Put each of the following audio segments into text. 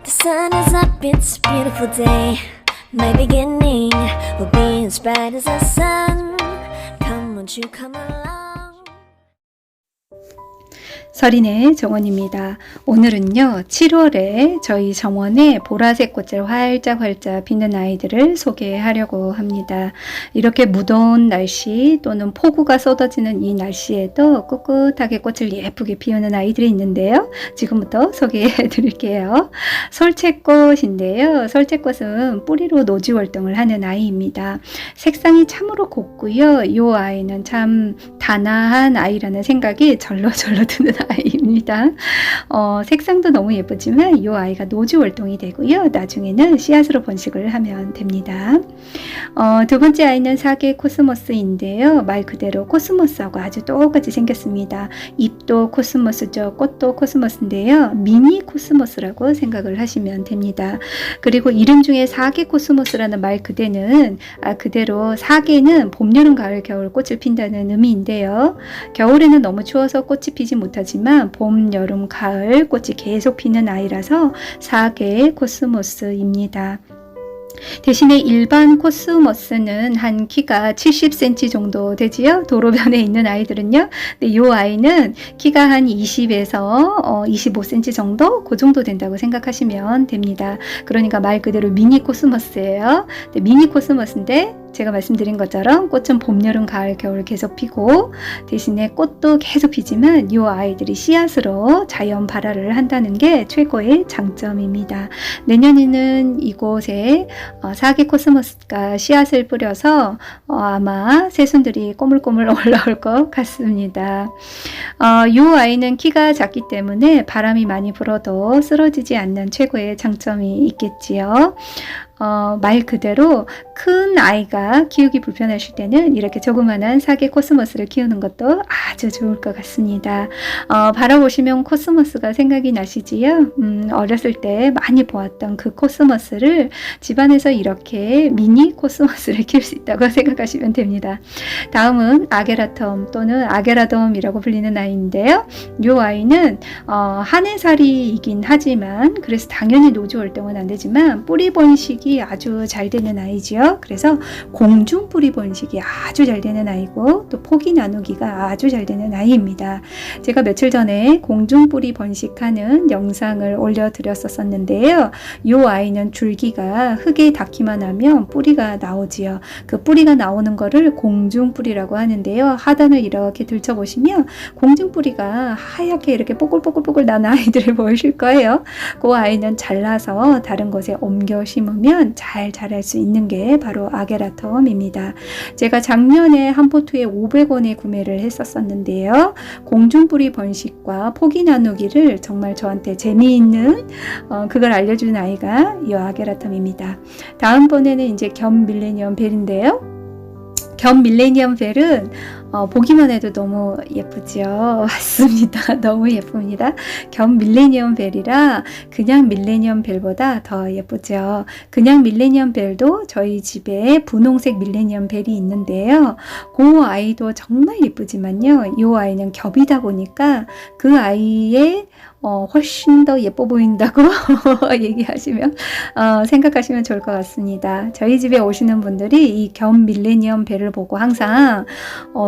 The sun is up, it's a beautiful day. My beginning will be as bright as the sun. Come, won't you come along? 서린의 정원입니다. 오늘은요 7월에 저희 정원에 보라색 꽃을 활짝활짝 피는 아이들을 소개하려고 합니다. 이렇게 무더운 날씨 또는 폭우가 쏟아지는 이 날씨에도 꿋꿋하게 꽃을 예쁘게 피우는 아이들이 있는데요. 지금부터 소개해 드릴게요. 솔채꽃인데요. 솔채꽃은 뿌리로 노지 활동을 하는 아이입니다. 색상이 참으로 곱고요. 이 아이는 참 단아한 아이라는 생각이 절로절로 드는 아이입니다. 색상도 너무 예쁘지만 이 아이가 노지 활동이 되고요. 나중에는 씨앗으로 번식을 하면 됩니다. 두 번째 아이는 사계 코스모스인데요. 말 그대로 코스모스하고 아주 똑같이 생겼습니다. 잎도 코스모스죠. 꽃도 코스모스인데요. 미니 코스모스라고 생각을 하시면 됩니다. 그리고 이름 중에 사계 코스모스라는 말 그대로 사계는 봄, 여름, 가을, 겨울 꽃을 핀다는 의미인데요. 겨울에는 너무 추워서 꽃이 피지 못하지만 봄, 여름, 가을 꽃이 계속 피는 아이라서 사계 코스모스입니다. 대신에 일반 코스모스는 한 키가 70cm 정도 되지요. 도로변에 있는 아이들은요. 근데 이 아이는 키가 한 20에서 25cm 정도 그 정도 된다고 생각하시면 됩니다. 그러니까 말 그대로 미니 코스모스예요. 미니 코스모스인데 제가 말씀드린 것처럼 꽃은 봄, 여름, 가을, 겨울 계속 피고 대신에 꽃도 계속 피지만 이 아이들이 씨앗으로 자연 발화를 한다는 게 최고의 장점입니다. 내년에는 이곳에 사계 코스모스가 씨앗을 뿌려서 아마 새순들이 꼬물꼬물 올라올 것 같습니다. 이 아이는 키가 작기 때문에 바람이 많이 불어도 쓰러지지 않는 최고의 장점이 있겠지요. 말 그대로 큰 아이가 키우기 불편하실 때는 이렇게 조그만한 사계 코스모스를 키우는 것도 아주 좋을 것 같습니다. 바라보시면 코스모스가 생각이 나시지요? 어렸을 때 많이 보았던 그 코스모스를 집안에서 이렇게 미니 코스모스를 키울 수 있다고 생각하시면 됩니다. 다음은 아게라텀 또는 아게라돔이라고 불리는 아이인데요. 이 아이는 한 해살이이긴 하지만 그래서 당연히 노지 활동은 안 되지만 뿌리 번식이 아주 잘 되는 아이죠. 그래서 공중 뿌리 번식이 아주 잘 되는 아이고 또 포기 나누기가 아주 잘 되는 아이입니다. 제가 며칠 전에 공중 뿌리 번식하는 영상을 올려드렸었는데요. 이 아이는 줄기가 흙에 닿기만 하면 뿌리가 나오지요. 그 뿌리가 나오는 거를 공중 뿌리라고 하는데요. 하단을 이렇게 들춰보시면 공중 뿌리가 하얗게 이렇게 뽀글뽀글뽀글 나는 아이들을 보이실 거예요. 그 아이는 잘라서 다른 곳에 옮겨 심으면 잘 자랄 수 있는 게 바로 아게라텀입니다. 제가 작년에 한 포트에 500원에 구매를 했었는데요. 공중뿌리 번식과 포기 나누기를 정말 저한테 재미있는 그걸 알려준 아이가 이 아게라텀입니다. 다음번에는 이제 겸 밀레니엄 벨인데요. 겸 밀레니엄 벨은 보기만 해도 너무 예쁘죠. 맞습니다. 너무 예쁩니다. 겸 밀레니엄 벨이라 그냥 밀레니엄 벨보다 더 예쁘죠. 그냥 밀레니엄 벨도 저희 집에 분홍색 밀레니엄 벨이 있는데요. 그 아이도 정말 예쁘지만요. 이 아이는 겹이다 보니까 그 아이의 훨씬 더 예뻐 보인다고 얘기하시면 생각하시면 좋을 것 같습니다. 저희 집에 오시는 분들이 이 겸 밀레니엄 벨을 보고 항상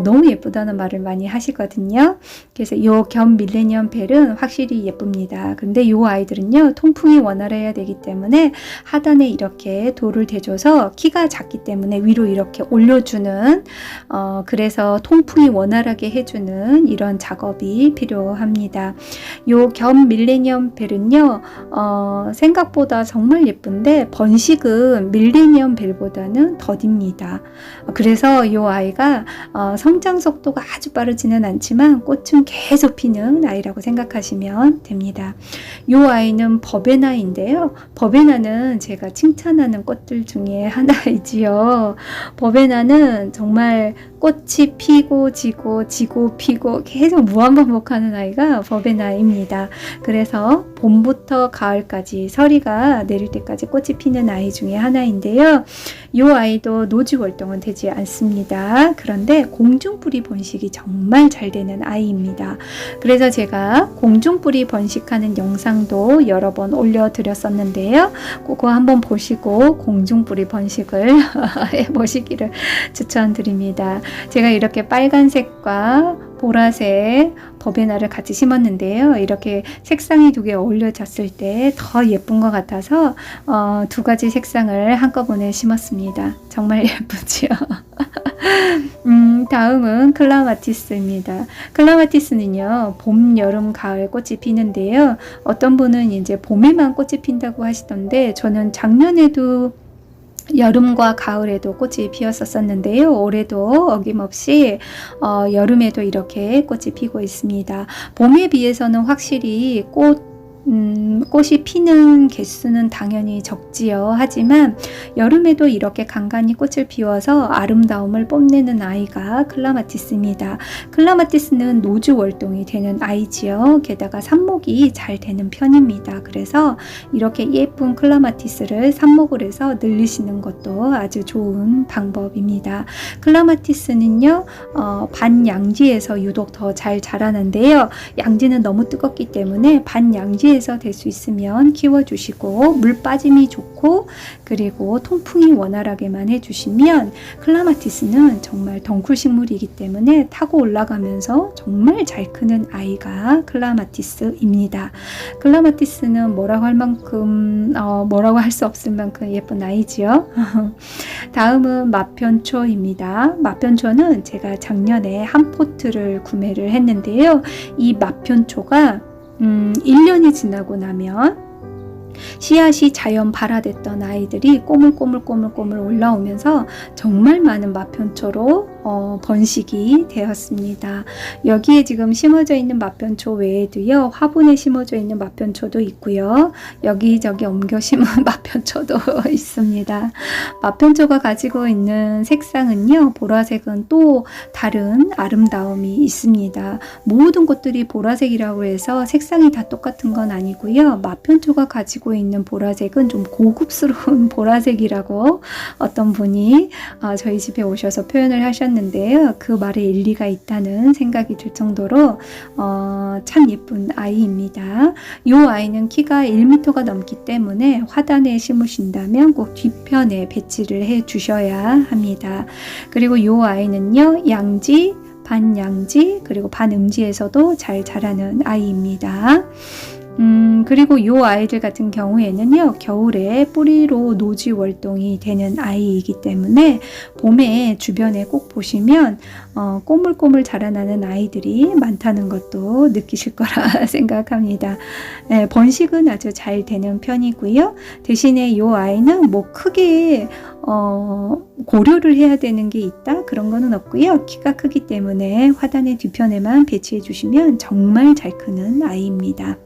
너무 예쁘다는 말을 많이 하시거든요. 그래서 이 겸 밀레니엄 벨은 확실히 예쁩니다. 그런데 이 아이들은요 통풍이 원활해야 되기 때문에 하단에 이렇게 돌을 대줘서 키가 작기 때문에 위로 이렇게 올려주는 그래서 통풍이 원활하게 해주는 이런 작업이 필요합니다. 요 겸 밀레니엄 벨은요 생각보다 정말 예쁜데 번식은 밀레니엄 벨보다는 더딥니다. 그래서 이 아이가 성장 속도가 아주 빠르지는 않지만 꽃은 계속 피는 아이라고 생각하시면 됩니다. 이 아이는 버베나인데요. 버베나는 제가 칭찬하는 꽃들 중에 하나이지요. 버베나는 정말 꽃이 피고 지고 지고 피고 계속 무한반복하는 아이가 버베나입니다. 그래서 봄부터 가을까지 서리가 내릴 때까지 꽃이 피는 아이 중에 하나인데요. 이 아이도 노지 월동은 되지 않습니다. 그런데 공중뿌리 번식이 정말 잘 되는 아이입니다. 그래서 제가 공중뿌리 번식하는 영상도 여러 번 올려드렸었는데요. 그거 한번 보시고 공중뿌리 번식을 해보시기를 추천드립니다. 제가 이렇게 빨간색과 보라색 버베나를 같이 심었는데요. 이렇게 색상이 두 개 어울려졌을 때 더 예쁜 것 같아서 두 가지 색상을 한꺼번에 심었습니다. 정말 예쁘지요? 다음은 클라마티스입니다. 클라마티스는요, 봄, 여름, 가을 꽃이 피는데요. 어떤 분은 이제 봄에만 꽃이 핀다고 하시던데, 저는 작년에도 여름과 가을에도 꽃이 피었었는데요. 올해도 어김없이 여름에도 이렇게 꽃이 피고 있습니다. 봄에 비해서는 확실히 꽃이 피는 개수는 당연히 적지요. 하지만 여름에도 이렇게 간간히 꽃을 피워서 아름다움을 뽐내는 아이가 클라마티스입니다. 클라마티스는 노주 월동이 되는 아이지요. 게다가 삽목이 잘 되는 편입니다. 그래서 이렇게 예쁜 클라마티스를 삽목을 해서 늘리시는 것도 아주 좋은 방법입니다. 클라마티스는요, 반양지에서 유독 더 잘 자라는데요. 양지는 너무 뜨겁기 때문에 반양지에 될 수 있으면 키워주시고 물 빠짐이 좋고 그리고 통풍이 원활하게만 해주시면 클라마티스는 정말 덩쿨 식물이기 때문에 타고 올라가면서 정말 잘 크는 아이가 클라마티스입니다. 클라마티스는 뭐라고 할 만큼 뭐라고 할 수 없을 만큼 예쁜 아이지요. 다음은 마편초입니다. 마편초는 제가 작년에 한 포트를 구매를 했는데요. 이 마편초가 1년이 지나고 나면 씨앗이 자연 발화됐던 아이들이 꼬물꼬물 올라오면서 정말 많은 마편초로 번식이 되었습니다. 여기에 지금 심어져 있는 마편초 외에도요, 화분에 심어져 있는 마편초도 있고요. 여기저기 옮겨 심은 마편초도 있습니다. 마편초가 가지고 있는 색상은요, 보라색은 또 다른 아름다움이 있습니다. 모든 꽃들이 보라색이라고 해서 색상이 다 똑같은 건 아니고요. 마편초가 가지고 있는 보라색은 좀 고급스러운 보라색이라고 어떤 분이 저희 집에 오셔서 표현을 하셨는데요. 그 말에 일리가 있다는 생각이 들 정도로 참 예쁜 아이입니다. 이 아이는 키가 1m가 넘기 때문에 화단에 심으신다면 꼭 뒤편에 배치를 해 주셔야 합니다. 그리고 이 아이는요, 양지, 반양지, 그리고 반음지에서도 잘 자라는 아이입니다. 그리고 이 아이들 같은 경우에는요, 겨울에 뿌리로 노지 월동이 되는 아이이기 때문에 봄에 주변에 꼭 보시면 꼬물꼬물 자라나는 아이들이 많다는 것도 느끼실 거라 생각합니다. 네, 번식은 아주 잘 되는 편이고요. 대신에 이 아이는 뭐 크게 고려를 해야 되는 게 있다? 그런 거는 없고요. 키가 크기 때문에 화단의 뒤편에만 배치해 주시면 정말 잘 크는 아이입니다.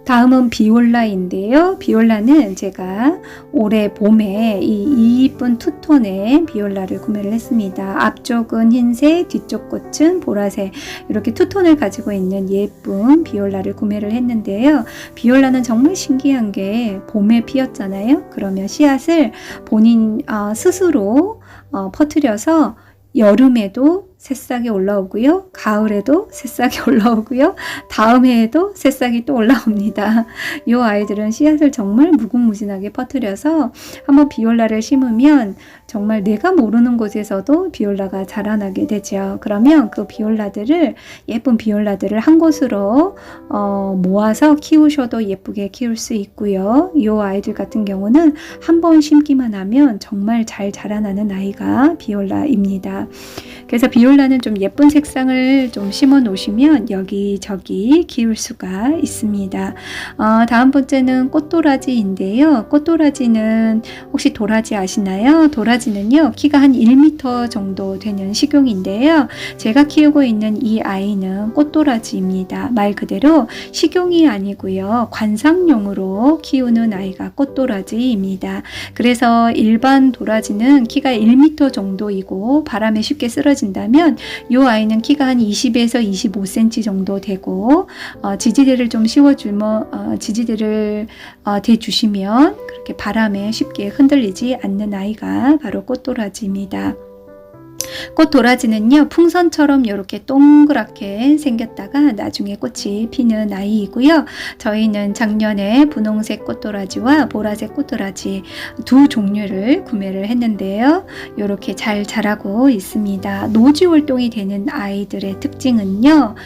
다음은 비올라인데요. 비올라는 제가 올해 봄에 이 이쁜 투톤의 비올라를 구매를 했습니다. 앞쪽은 흰색, 뒤쪽 꽃은 보라색, 이렇게 투톤을 가지고 있는 예쁜 비올라를 구매를 했는데요. 비올라는 정말 신기한 게 봄에 피었잖아요. 그러면 씨앗을 본인 스스로 퍼뜨려서 여름에도 새싹이 올라오고요. 가을에도 새싹이 올라오고요. 다음 해에도 새싹이 또 올라옵니다. 이 아이들은 씨앗을 정말 무궁무진하게 퍼뜨려서 한번 비올라를 심으면 정말 내가 모르는 곳에서도 비올라가 자라나게 되죠. 그러면 그 비올라들을, 예쁜 비올라들을 한 곳으로 모아서 키우셔도 예쁘게 키울 수 있고요. 이 아이들 같은 경우는 한 번 심기만 하면 정말 잘 자라나는 아이가 비올라입니다. 그래서 비올라 비올라는 좀 예쁜 색상을 좀 심어 놓으시면 여기저기 키울 수가 있습니다. 다음 번째는 꽃도라지인데요. 꽃도라지는 혹시 도라지 아시나요? 도라지는요, 키가 한 1m 정도 되는 식용인데요. 제가 키우고 있는 이 아이는 꽃도라지입니다. 말 그대로 식용이 아니고요, 관상용으로 키우는 아이가 꽃도라지입니다. 그래서 일반 도라지는 키가 1m 정도이고 바람에 쉽게 쓰러진다면 이 아이는 키가 한 20에서 25cm 정도 되고, 지지대를 좀 지지대를 대주시면 그렇게 바람에 쉽게 흔들리지 않는 아이가 바로 꽃도라지입니다. 꽃도라지는요, 풍선처럼 이렇게 동그랗게 생겼다가 나중에 꽃이 피는 아이이고요. 저희는 작년에 분홍색 꽃도라지와 보라색 꽃도라지 두 종류를 구매를 했는데요. 이렇게 잘 자라고 있습니다. 노지 활동이 되는 아이들의 특징은요,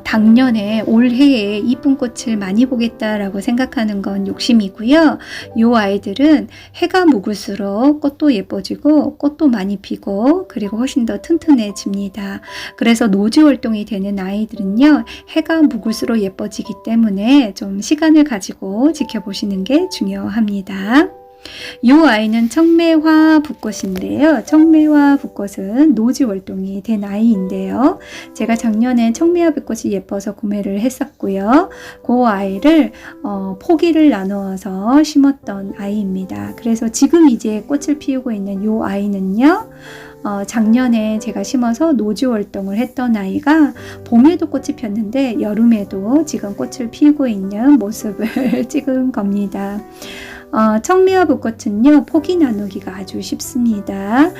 당년에 올해에 이쁜 꽃을 많이 보겠다라고 생각하는 건 욕심이고요. 이 아이들은 해가 묵을수록 꽃도 예뻐지고 꽃도 많이 피고 그리고 훨씬 더 튼튼해집니다. 그래서 노지 활동이 되는 아이들은요, 해가 묵을수록 예뻐지기 때문에 좀 시간을 가지고 지켜보시는 게 중요합니다. 이 아이는 청매화 붓꽃인데요. 청매화 붓꽃은 노지 월동이 된 아이인데요. 제가 작년에 청매화 붓꽃이 예뻐서 구매를 했었고요. 그 아이를 포기를 나누어서 심었던 아이입니다. 그래서 지금 이제 꽃을 피우고 있는 이 아이는요, 작년에 제가 심어서 노지 활동을 했던 아이가 봄에도 꽃이 폈는데 여름에도 지금 꽃을 피우고 있는 모습을 찍은 겁니다. 청매화 붓꽃은요, 포기 나누기가 아주 쉽습니다.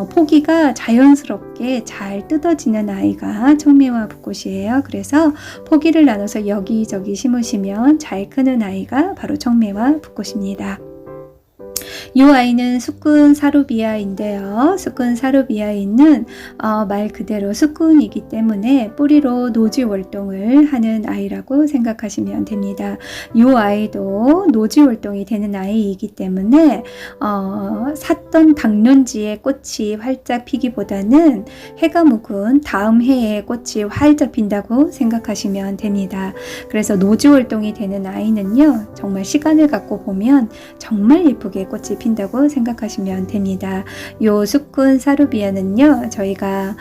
포기가 자연스럽게 잘 뜯어지는 아이가 청매화 붓꽃이에요. 그래서 포기를 나눠서 여기저기 심으시면 잘 크는 아이가 바로 청매화 붓꽃입니다. 이 아이는 수꾼 사루비아인데요. 수꾼 사루비아에는 말 그대로 수꾼이기 때문에 뿌리로 노지 활동을 하는 아이라고 생각하시면 됩니다. 이 아이도 노지 활동이 되는 아이이기 때문에 샀던 당년지에 꽃이 활짝 피기보다는 해가 묵은 다음 해에 꽃이 활짝 핀다고 생각하시면 됩니다. 그래서 노지 활동이 되는 아이는요, 정말 시간을 갖고 보면 정말 예쁘게 꽃이 핀다고 생각하시면 됩니다. 요 수꾼 사루비아는요, 저희가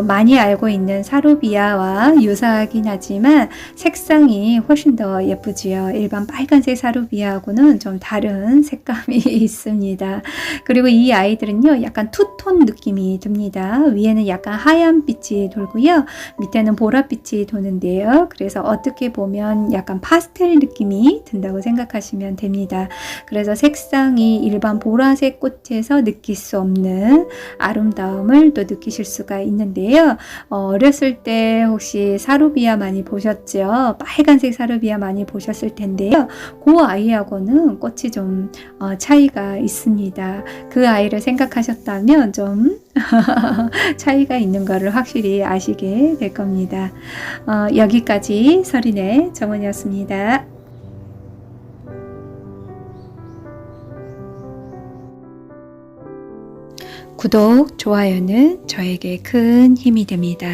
많이 알고 있는 사루비아와 유사하긴 하지만 색상이 훨씬 더 예쁘지요. 일반 빨간색 사루비아하고는 좀 다른 색감이 있습니다. 그리고 이 아이들은요, 약간 투톤 느낌이 듭니다. 위에는 약간 하얀 빛이 돌고요, 밑에는 보랏빛이 도는데요. 그래서 어떻게 보면 약간 파스텔 느낌이 든다고 생각하시면 됩니다. 그래서 색상이 일반 보라색 꽃에서 느낄 수 없는 아름다움을 또 느끼실 수가 있는데요. 어렸을 때 혹시 사루비아 많이 보셨죠? 빨간색 사루비아 많이 보셨을 텐데요. 그 아이하고는 꽃이 좀 차이가 있습니다. 그 아이를 생각하셨다면 좀 차이가 있는 거를 확실히 아시게 될 겁니다. 여기까지 서린의 정원이었습니다. 구독, 좋아요는 저에게 큰 힘이 됩니다.